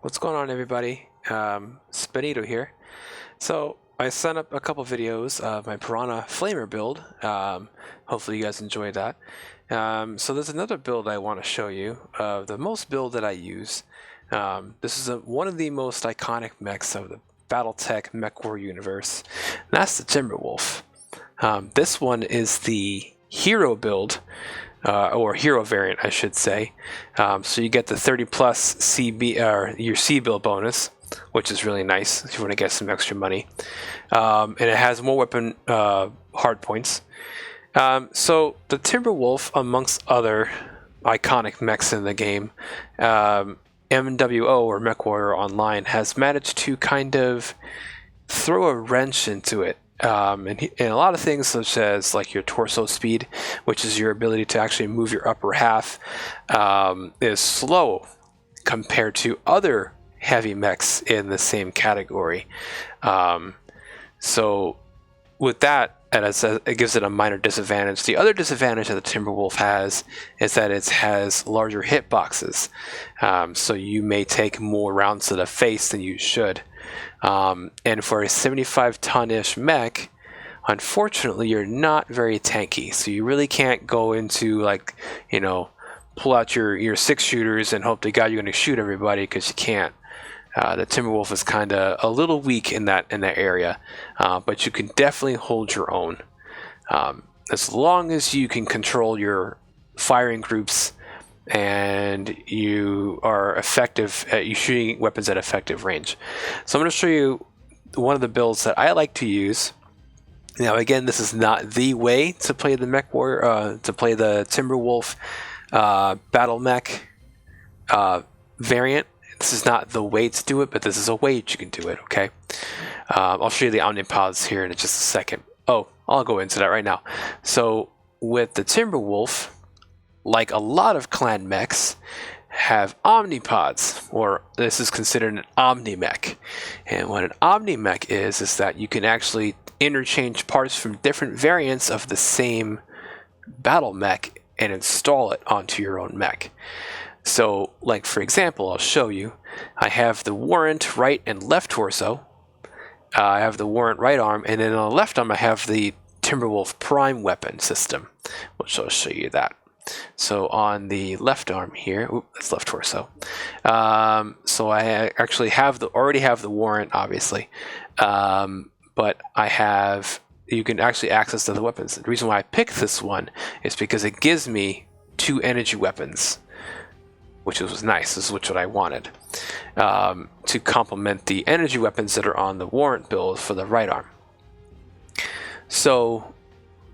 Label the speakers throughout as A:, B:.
A: What's going on, everybody? Spinito here. So I sent up a couple videos of my Piranha Flamer build. Hopefully you guys enjoyed that. So there's another build I want to show you, the most build that I use. This is one of the most iconic mechs of the BattleTech MechWarrior universe. And that's the Timberwolf. This one is the hero build. Or hero variant, I should say. So you get the 30 plus CB, or your C build bonus, which is really nice if you want to get some extra money. And it has more weapon hard points. So the Timberwolf, amongst other iconic mechs in the game, MWO or MechWarrior Online has managed to kind of throw a wrench into it. And a lot of things, such as like your torso speed, which is your ability to actually move your upper half, is slow compared to other heavy mechs in the same category. So with that, and it gives it a minor disadvantage. The other disadvantage that the Timberwolf has is that it has larger hitboxes. So you may take more rounds to the face than you should. And for a 75-ton-ish mech, unfortunately, you're not very tanky. So you really can't go into, like, you know, pull out your 6-shooters and hope to God you're going to shoot everybody, because you can't. The Timberwolf is kind of a little weak in that area, but you can definitely hold your own. As long as you can control your firing groups and you are effective at shooting weapons at effective range. So I'm going to show you one of the builds that I like to use. Now, again, this is not the way to play the MechWarrior, to play the Timberwolf battle mech variant. This is not the way to do it, but this is a way that you can do it, okay? I'll show you the Omnipods here in just a second. Oh, I'll go into that right now. So with the Timberwolf, like a lot of clan mechs, have omnipods, or this is considered an omni-mech. And what an omni-mech is that you can actually interchange parts from different variants of the same battle mech and install it onto your own mech. So, like, for example, I'll show you. I have the Warrant right and left torso. I have the Warrant right arm, and then on the left arm I have the Timberwolf Prime weapon system, which I'll show you that. So on the left arm here, that's left torso. So I actually already have the Warrant, obviously, but you can actually access the other weapons. The reason why I picked this one is because it gives me 2 energy weapons, which was nice. This is what I wanted, to complement the energy weapons that are on the Warrant build for the right arm. So,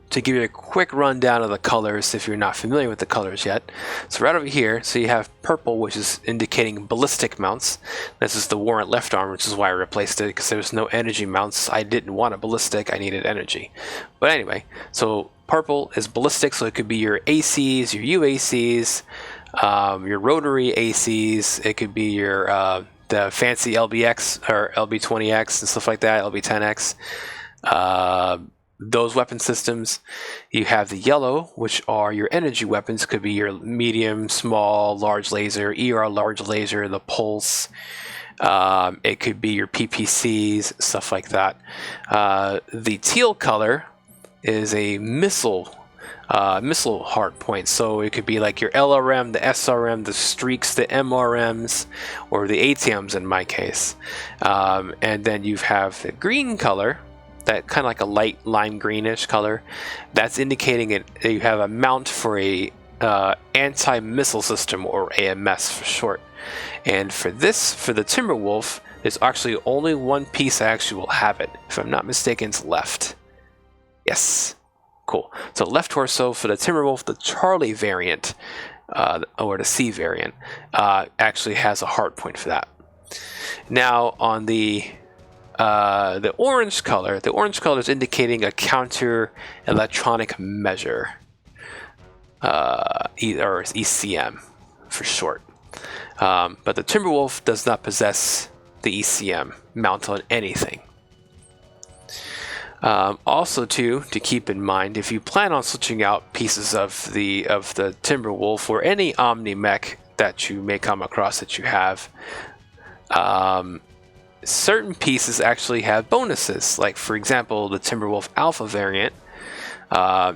A: to give you a quick rundown of the colors, if you're not familiar with the colors yet. So right over here, so you have purple, which is indicating ballistic mounts. This is the Warrant left arm, which is why I replaced it, because there was no energy mounts. I didn't want a ballistic, I needed energy. But anyway, so purple is ballistic, so it could be your ACs, your UACs, your rotary ACs. It could be your the fancy LBX or LB20X and stuff like that, LB10X. Those weapon systems. You have the yellow, which are your energy weapons. Could be your medium, small, large laser, ER large laser, the pulse. It could be your PPCs, stuff like that. The teal color is a missile hard point. So it could be like your LRM, the SRM, the streaks, the MRMs, or the ATMs in my case. And then you have the green color, that kind of like a light lime greenish color. That's indicating that you have a mount for a anti-missile system, or AMS for short. And for the Timberwolf, there's actually only one piece I actually will have it. If I'm not mistaken, it's left. Yes. Cool. So left torso for the Timberwolf, the Charlie variant, or the C variant, actually has a hard point for that. Now on the orange color is indicating a counter electronic measure, or ECM for short. But the Timberwolf does not possess the ECM mount on anything. Also, to keep in mind, if you plan on switching out pieces of the Timberwolf or any Omni mech that you may come across that you have, Certain pieces actually have bonuses. Like, for example, the Timberwolf Alpha variant,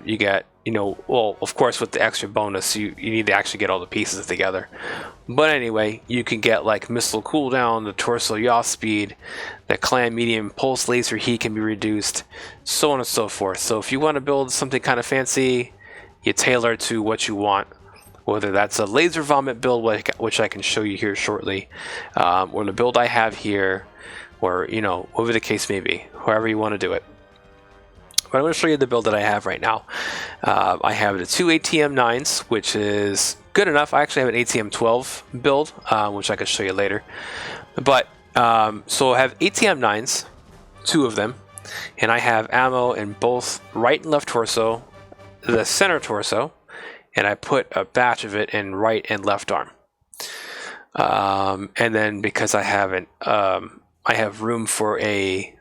A: you get, well, of course, with the extra bonus, you need to actually get all the pieces together. But anyway, you can get like missile cooldown, the torso yaw speed, the clan medium pulse laser heat can be reduced, so on and so forth. So if you want to build something kind of fancy, you tailor it to what you want. Whether that's a laser vomit build, which I can show you here shortly, or the build I have here, or whatever the case may be, however you want to do it. But I'm going to show you the build that I have right now. I have the two ATM 9s, which is good enough. I actually have an ATM 12 build, which I can show you later. But so I have ATM 9s, 2 of them, and I have ammo in both right and left torso, the center torso, and I put a batch of it in right and left arm. And then because I have room for a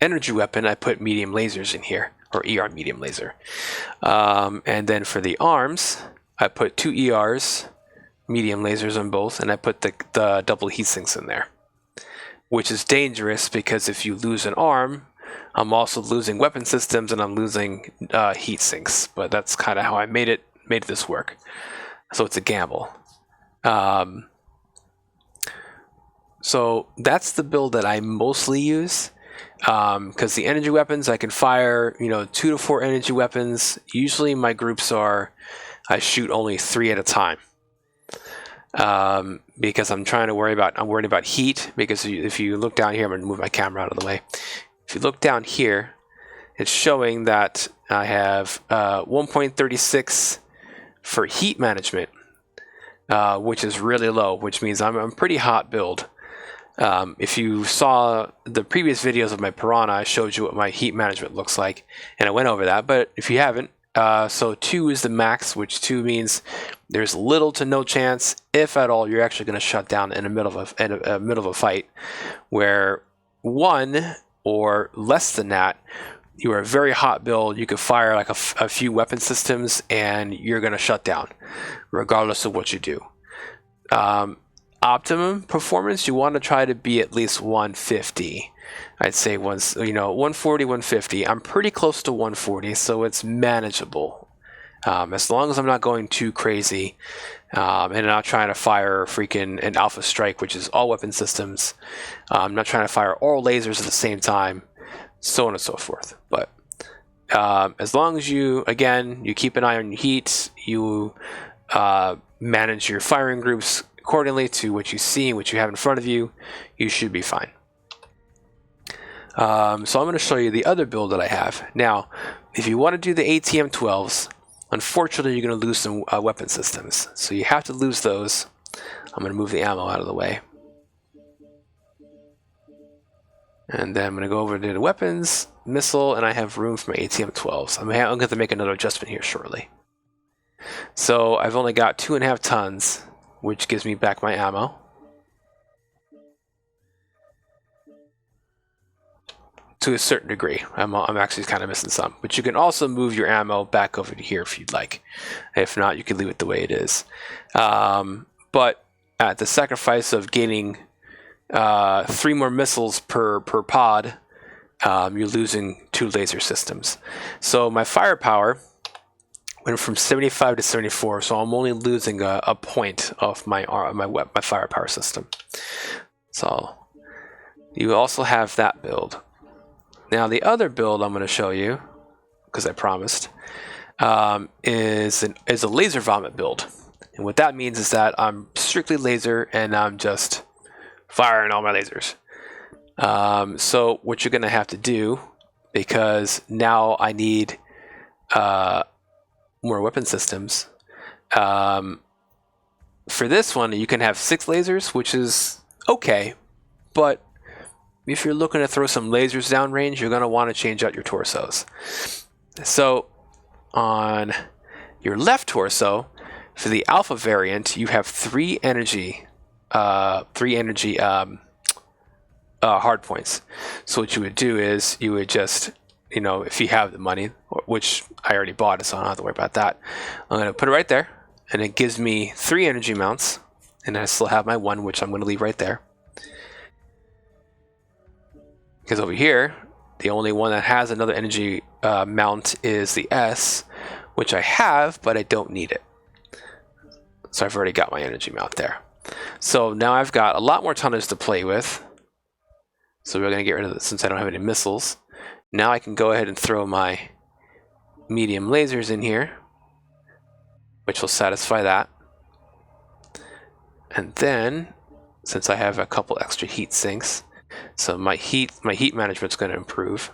A: energy weapon, I put medium lasers in here, or ER medium laser. And then for the arms, I put 2 ERs, medium lasers on both, and I put the double heat sinks in there, which is dangerous because if you lose an arm, I'm also losing weapon systems and I'm losing heat sinks. But that's kind of how I made this work. So it's a gamble. So that's the build that I mostly use. Because the energy weapons, I can fire 2 to 4 energy weapons. Usually my groups I shoot only 3 at a time. Because I'm worried about heat. Because if you look down here, I'm going to move my camera out of the way. If you look down here, it's showing that I have 1.36 for heat management, which is really low, which means I'm a pretty hot build. If you saw the previous videos of my Piranha, I showed you what my heat management looks like, and I went over that. But if you haven't, so 2 is the max, which 2 means there's little to no chance, if at all, you're actually going to shut down in the middle of a fight. Where 1 or less than that, you are a very hot build. You could fire like a few weapon systems, and you're going to shut down, regardless of what you do. Optimum performance, you want to try to be at least 150. I'd say 140, 150. I'm pretty close to 140, so it's manageable. As long as I'm not going too crazy and not trying to fire an Alpha Strike, which is all weapon systems. I'm not trying to fire all lasers at the same time, so on and so forth. But as long as you keep an eye on your heat, you manage your firing groups accordingly to what you see and what you have in front of you, you should be fine. So I'm going to show you the other build that I have. Now, if you want to do the ATM 12s, unfortunately you're going to lose some weapon systems. So you have to lose those. I'm going to move the ammo out of the way. And then I'm going to go over to the weapons, missile, and I have room for my ATM 12s. I'm going to have to make another adjustment here shortly. So I've only got 2.5 tons, which gives me back my ammo. To a certain degree. I'm actually kind of missing some. But you can also move your ammo back over to here if you'd like. If not, you can leave it the way it is. But at the sacrifice of gaining 3 more missiles per pod, you're losing 2 laser systems. So my firepower went from 75 to 74, so I'm only losing a point of my firepower system. So you also have that build. Now the other build I'm going to show you, because I promised, is a laser vomit build. And what that means is that I'm strictly laser and I'm just firing all my lasers. So what you're going to have to do, because now I need more weapon systems. For this one, you can have 6 lasers, which is okay, but if you're looking to throw some lasers downrange, you're going to want to change out your torsos. So on your left torso, for the Alpha variant, you have 3 energy hard points. So what you would do is you would just, if you have the money, which I already bought, so I don't have to worry about that. I'm going to put it right there, and it gives me 3 energy mounts, and I still have my 1, which I'm going to leave right there. Because over here, the only one that has another energy mount is the S, which I have, but I don't need it. So I've already got my energy mount there. So now I've got a lot more tonnage to play with. So we're going to get rid of this since I don't have any missiles. Now I can go ahead and throw my medium lasers in here, which will satisfy that. And then, since I have a couple extra heat sinks, so my heat management's going to improve.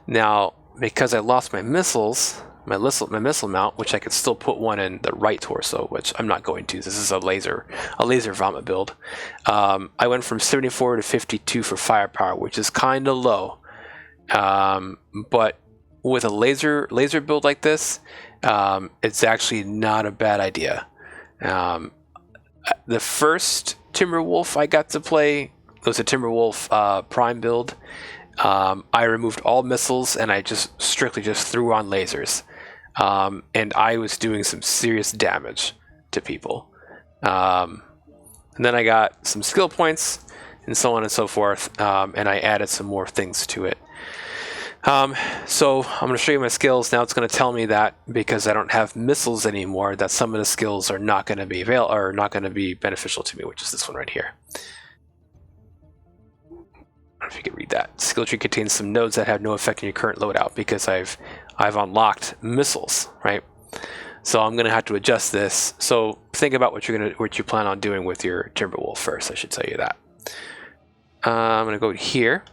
A: Now, because I lost my missiles, my missile mount, which I could still put one in the right torso, which I'm not going to. This is a laser vomit build. I went from 74 to 52 for firepower, which is kind of low. But with a laser build like this, it's actually not a bad idea. The first Timberwolf I got to play was a Timberwolf Prime build. I removed all missiles and I just strictly threw on lasers. And I was doing some serious damage to people. And then I got some skill points and so on and so forth, and I added some more things to it. So I'm going to show you my skills. Now it's going to tell me that because I don't have missiles anymore, that some of the skills are not going to be not going to be beneficial to me, which is this one right here. I don't know if you can read that. Skill tree contains some nodes that have no effect on your current loadout because I've unlocked missiles, right? So I'm going to have to adjust this. So think about what you plan on doing with your Timberwolf first. I should tell you that. I'm going to go here.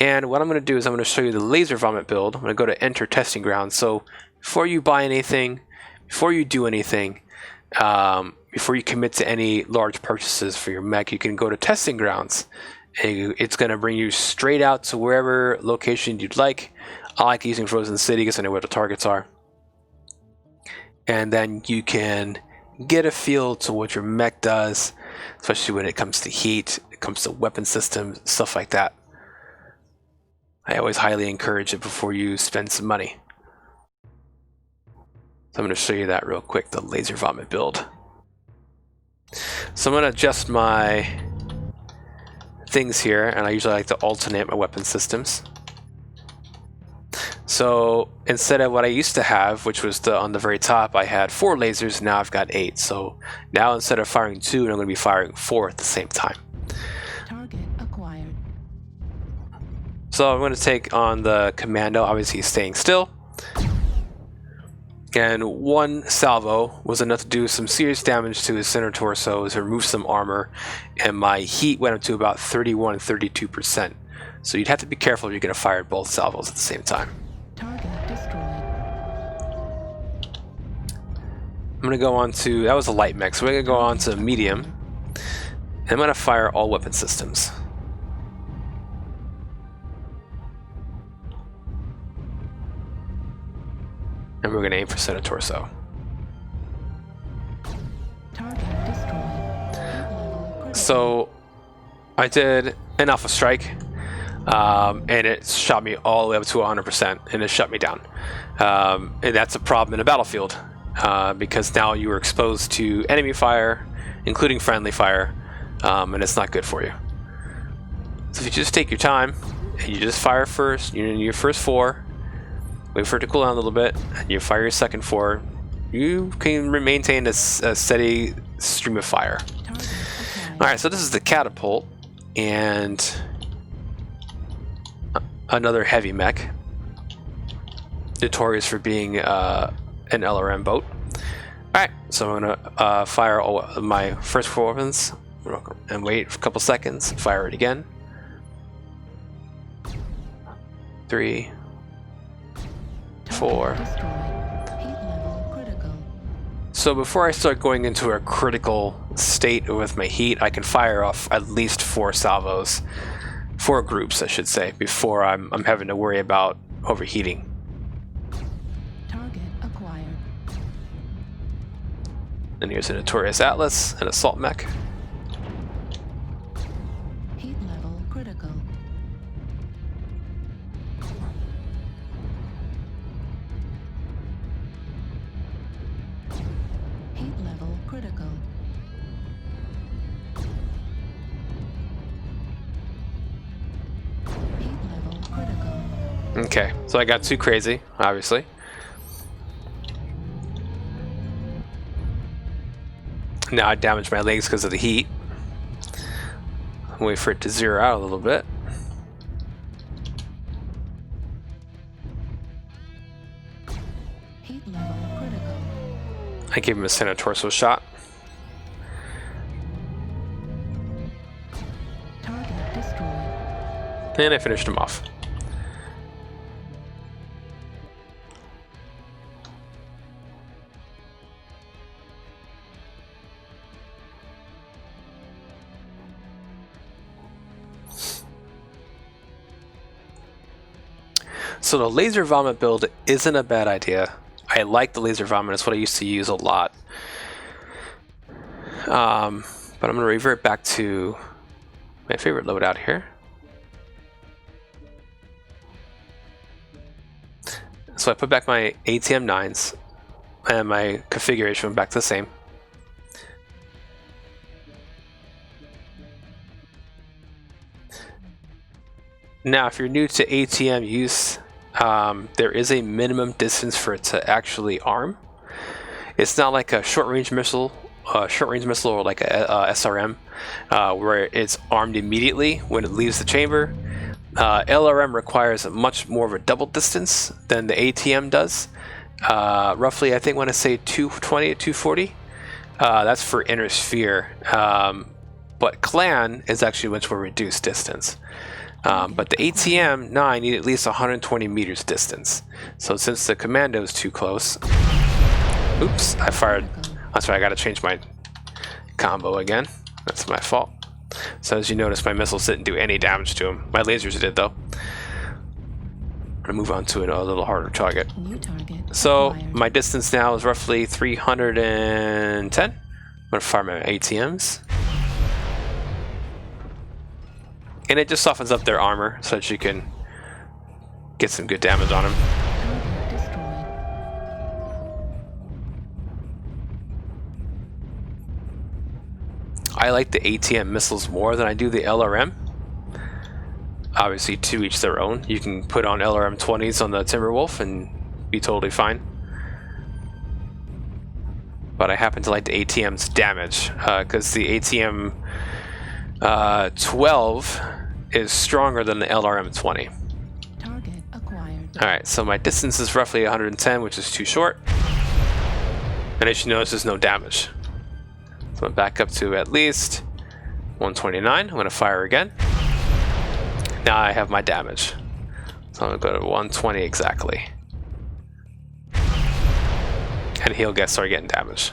A: And what I'm going to do is I'm going to show you the laser vomit build. I'm going to go to enter testing ground. So before you buy anything, before you do anything, before you commit to any large purchases for your mech, you can go to testing grounds. And it's going to bring you straight out to wherever location you'd like. I like using Frozen City because I know where the targets are. And then you can get a feel to what your mech does, especially when it comes to heat, it comes to weapon systems, stuff like that. I always highly encourage it before you spend some money. So I'm going to show you that real quick, the laser vomit build. So I'm going to adjust my things here, and I usually like to alternate my weapon systems. So instead of what I used to have, which was on the very top, I had 4 lasers, now I've got 8. So now instead of firing 2, I'm going to be firing 4 at the same time.
B: Target acquired.
A: So I'm going to take on the commando, obviously he's staying still. And 1 salvo was enough to do some serious damage to his center torso, to remove some armor, and my heat went up to about 31 and 32%. So you'd have to be careful if you're going to fire both salvos at the same time.
B: Target destroyed.
A: I'm going to go on to, that was a light mech, so we're going to go on to medium. And I'm going to fire all weapon systems. And we're going to aim for center torso.
B: Target destroyed.
A: So I did an alpha strike, and it shot me all the way up to 100%, and it shut me down. And that's a problem in a battlefield, because now you are exposed to enemy fire, including friendly fire, and it's not good for you. So if you just take your time, and you just fire first, your first 4, wait for it to cool down a little bit, and you fire your second 4, you can maintain a steady stream of fire. Alright, so this is the catapult, and another heavy mech, notorious for being an LRM boat. Alright, so I'm going to fire all my first 4 weapons, and wait for a couple seconds, fire it again. 3, 4. So before I start going into a critical state with my heat, I can fire off at least 4 salvos, 4 groups I should say, before I'm having to worry about overheating.
B: Target acquired.
A: And here's a Notorious Atlas, an assault mech.
B: Heat level critical. Heat level critical.
A: Okay, so I got too crazy, obviously. Now I damaged my legs because of the heat. Wait for it to zero out a little bit.
B: Heat level critical.
A: I gave him a center torso shot.
B: Target destroyed.
A: And I finished him off. So the laser vomit build isn't a bad idea. I like the laser vomit. It's what I used to use a lot. But I'm going to revert back to my favorite loadout here. So I put back my ATM 9s and my configuration went back to the same. Now, if you're new to ATM use, there is a minimum distance for it to actually arm. It's not like a short-range missile, or like a SRM, where it's armed immediately when it leaves the chamber. LRM requires much more of a double distance than the ATM does. Roughly, I think when I say 220 to 240, that's for inner sphere. But clan is actually much more reduced distance. But the ATM 9 need at least 120 meters distance. So since the commando is too close, oops, I fired. That's why I got to change my combo again. That's my fault. So as you notice, my missiles didn't do any damage to him. My lasers did though. I'm gonna move on to a little harder target.
B: New target
A: So
B: acquired.
A: my distance now is roughly 310. I'm gonna fire my ATMs. And it just softens up their armor so that you can get some good damage on them.
B: Target destroyed.
A: I like the ATM missiles more than I do the LRM. Obviously, to each their own. You can put on LRM 20s on the Timberwolf and be totally fine. But I happen to like the ATM's damage because the ATM 12 is stronger than the LRM 20.
B: Target acquired.
A: Alright, so my distance is roughly 110, which is too short. And as you notice, there's no damage. So I'm back up to at least 129. I'm going to fire again. Now I have my damage. So I'm going to go to 120 exactly. And he'll start getting damage.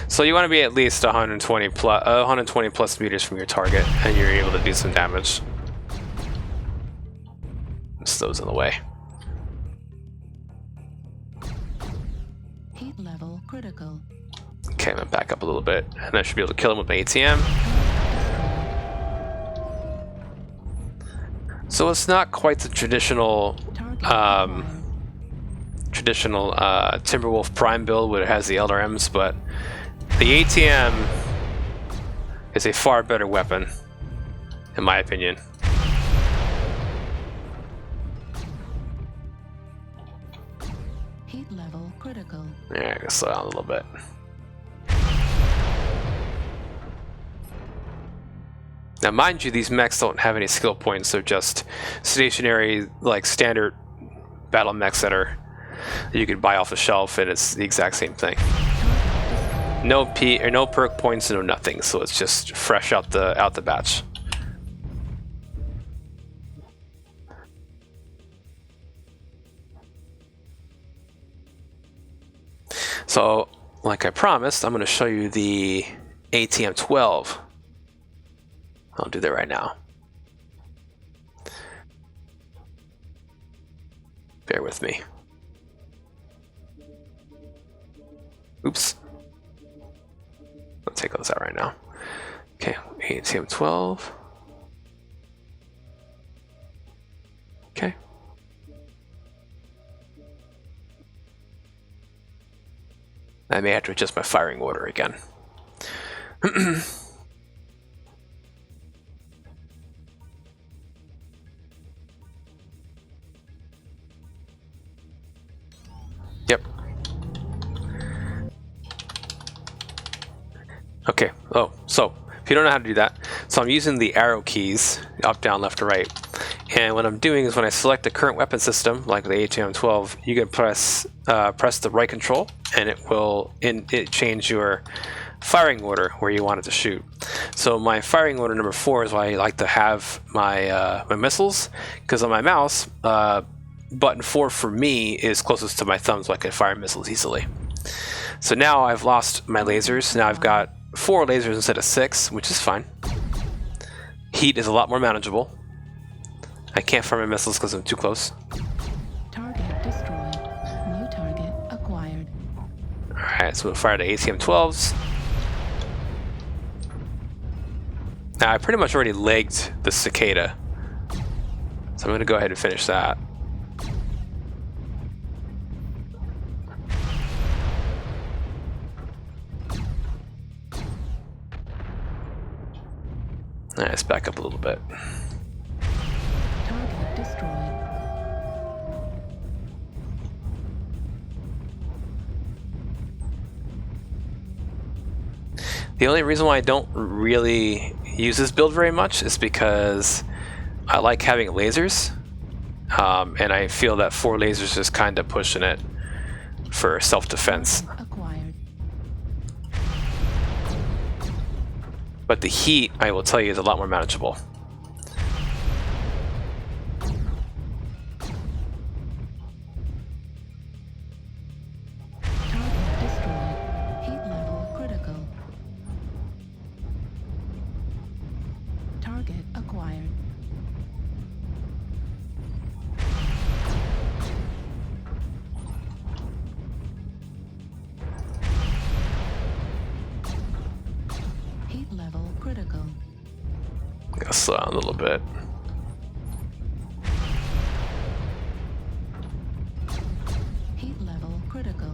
A: So you want to be at least 120 plus meters from your target, and you're able to do some damage. Just those in the way.
B: Heat level critical.
A: Okay, I'm gonna back up a little bit, and I should be able to kill him with my ATM. So it's not quite the traditional
B: Target
A: Timberwolf Prime build where it has the LRMs, but the ATM is a far better weapon, in my opinion.
B: Heat level critical.
A: Yeah, I'm gonna slow down a little bit. Now, mind you, these mechs don't have any skill points. They're just stationary, like standard battle mechs that you could buy off the shelf, and it's the exact same thing. No perk points, no nothing. So it's just fresh out the batch. So, like I promised, I'm going to show you the ATM 12. I'll do that right now. Bear with me. Oops. I'll take those out right now. Okay, ATM 12. Okay. I may have to adjust my firing order again. Okay, oh, so if you don't know how to do that, so I'm using the arrow keys, up, down, left, to right. And what I'm doing is when I select the current weapon system, like the ATM-12, you can press the right control, and it will change your firing order where you want it to shoot. So my firing order number 4 is why I like to have my my missiles, because on my mouse, button 4 for me is closest to my thumb, so I can fire missiles easily. So now I've lost my lasers. Now I've got 4 lasers instead of 6, which is fine. Heat is a lot more manageable. I can't fire my missiles because I'm too close.
B: Target destroyed. New target acquired.
A: Alright, so we'll fire the ATM-12s. Now I pretty much already legged the cicada, so I'm going to go ahead and finish that. Alright, let's back up a little bit.
B: Target destroyed.
A: The only reason why I don't really use this build very much is because I like having lasers, and I feel that 4 lasers is kind of pushing it for self-defense.
B: Acquired.
A: But the heat, I will tell you, is a lot more manageable.
B: Target destroyed. Heat level critical. Target acquired. Heat level critical.
A: Gotta slow down a little bit.
B: Heat level critical.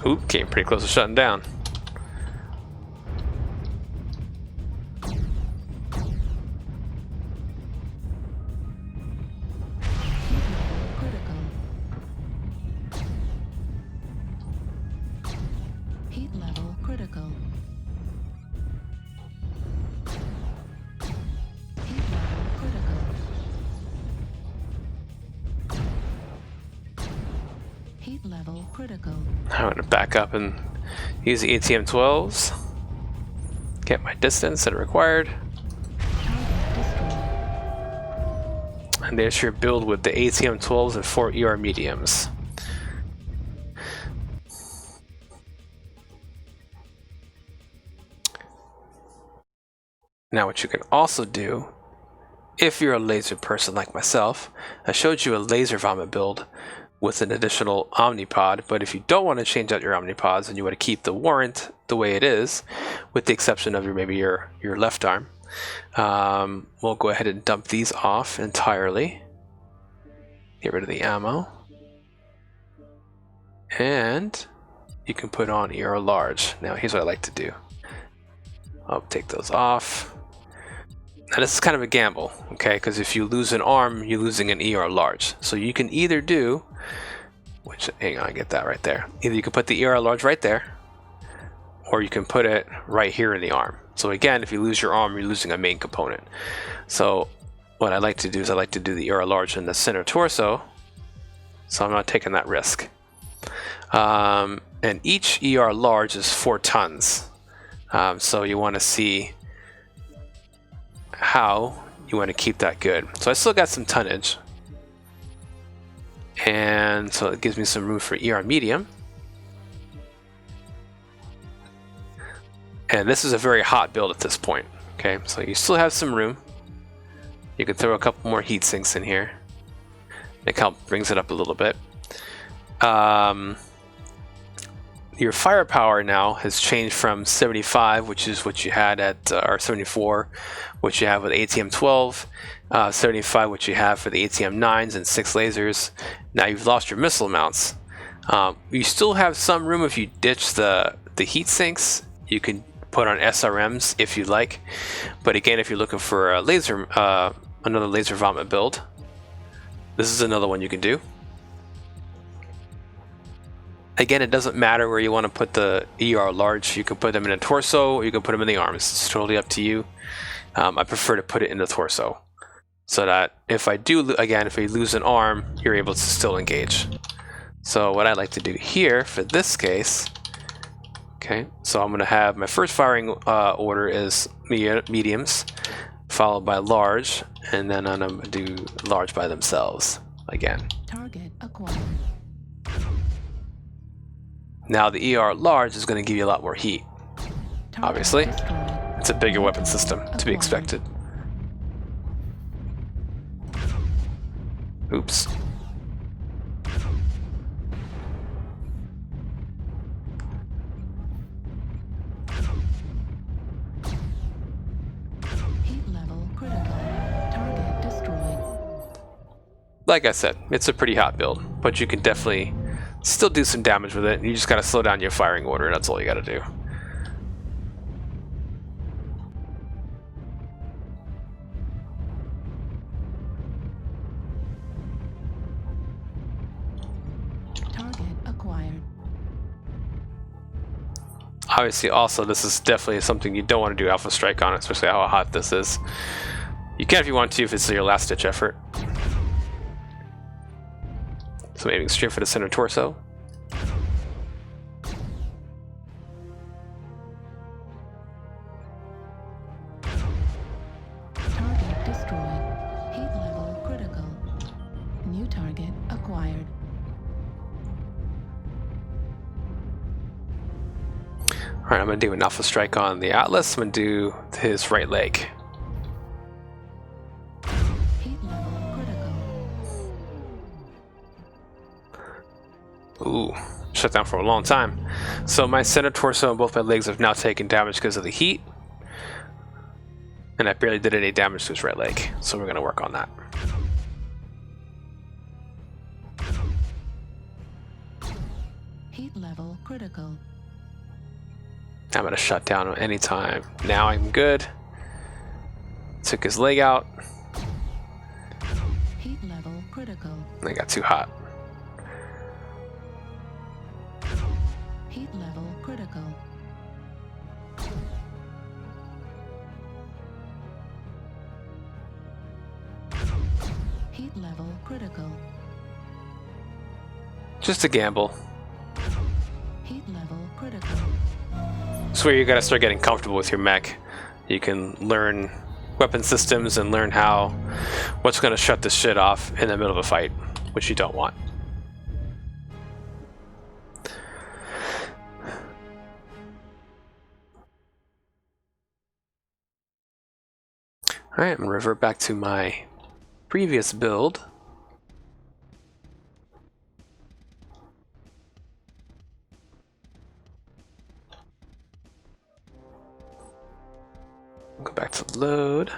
A: Oop, came pretty close to shutting down.
B: Heat level critical. Heat level critical. Heat level critical.
A: I'm going to back up and use the ATM-12s. Get my distance that are required.
B: Target destroyed.
A: And there's your build with the ATM-12s and 4 ER mediums. Now what you can also do, if you're a laser person like myself, I showed you a laser vomit build with an additional omnipod, but if you don't want to change out your omnipods and you want to keep the Warrant the way it is, with the exception of maybe your left arm, we'll go ahead and dump these off entirely. Get rid of the ammo. And you can put on ER large. Now here's what I like to do. I'll take those off. Now this is kind of a gamble, okay? Because if you lose an arm, you're losing an ER large. So you can either do, hang on, get that right there. Either you can put the ER large right there, or you can put it right here in the arm. So again, if you lose your arm, you're losing a main component. So what I like to do is I like to do the ER large in the center torso, so I'm not taking that risk. And each ER large is 4 tons. So you want to see how you want to keep that good. So I still got some tonnage, and so it gives me some room for ER medium. And this is a very hot build at this point. Okay, so you still have some room. You can throw a couple more heat sinks in here. It kind of brings it up a little bit. Your firepower now has changed from 75, which is what you had at, or 74, which you have with ATM-12, 75, which you have for the ATM-9s and 6 lasers. Now you've lost your missile mounts. You still have some room if you ditch the heat sinks. You can put on SRMs if you like. But again, if you're looking for a laser, another laser vomit build, this is another one you can do. Again, it doesn't matter where you want to put the ER large. You can put them in a torso, or you can put them in the arms. It's totally up to you. I prefer to put it in the torso, so that if I do, again, if we lose an arm, you're able to still engage. So what I like to do here for this case, okay, so I'm going to have my first firing order is mediums, followed by large, and then I'm going to do large by themselves again.
B: Target acquired.
A: Now the ER large is going to give you a lot more heat.
B: Target
A: Obviously,
B: destroyed.
A: it's a bigger weapon system to be expected. Oops.
B: Heat level critical. Target destroyed.
A: Like I said, it's a pretty hot build, but you can definitely still do some damage with it. You just got to slow down your firing order. That's all you got to do.
B: Target acquired.
A: Obviously, also, this is definitely something you don't want to do Alpha Strike on, especially how hot this is. You can if you want to, if it's your last ditch effort. So aiming straight for the center torso.
B: Target destroyed. Heat level critical. New target acquired.
A: Alright, I'm going to do an Alpha Strike on the Atlas. I'm going to do his right leg.
B: Heat level critical.
A: Ooh, shut down for a long time. So my center torso and both my legs have now taken damage because of the heat. And I barely did any damage to his right leg. So we're going to work on that.
B: Heat level critical.
A: I'm going to shut down anytime. Now I'm good. Took his leg out.
B: Heat level critical.
A: And I got too hot.
B: Heat level critical. Heat level critical.
A: Just a gamble.
B: Heat level critical.
A: It's where you got to start getting comfortable with your mech. You can learn weapon systems and learn what's going to shut this shit off in the middle of a fight, which you don't want. Alright, I'm going to revert back to my previous build. Go back to load.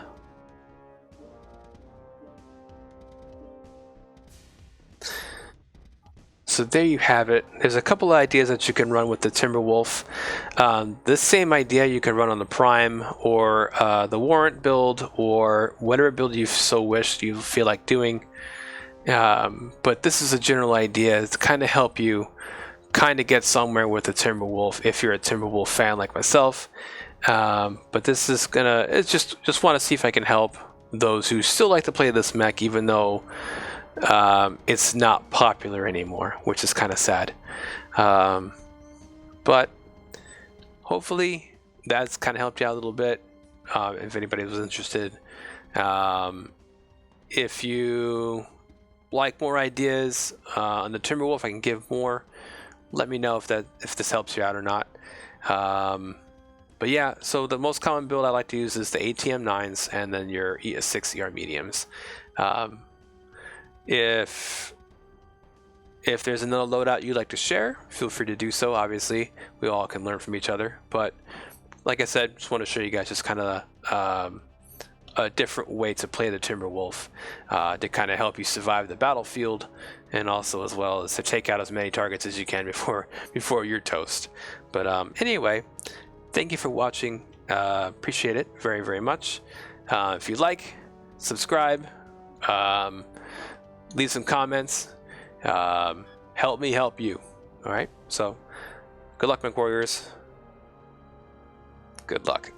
A: So there you have it. There's a couple of ideas that you can run with the Timberwolf. This same idea you can run on the Prime or the Warrant build or whatever build you so wish you feel like doing. But this is a general idea to kind of help you kind of get somewhere with the Timberwolf if you're a Timberwolf fan like myself. But this is it's just want to see if I can help those who still like to play this mech even though it's not popular anymore, which is kind of sad. But hopefully that's kind of helped you out a little bit. If anybody was interested, if you like more ideas on the Timberwolf, I can give more. Let me know if this helps you out or not. But yeah, so the most common build I like to use is the ATM 9s and then your ES6 ER mediums. If there's another loadout you'd like to share, feel free to do so. Obviously, we all can learn from each other. But like I said, just want to show you guys just kind of a different way to play the Timberwolf to kind of help you survive the battlefield, and also as well as to take out as many targets as you can before you're toast. But anyway, thank you for watching. Appreciate it very, very much. If you like, subscribe. Leave some comments. Help me help you. All right, so good luck, MechWarriors. Good luck.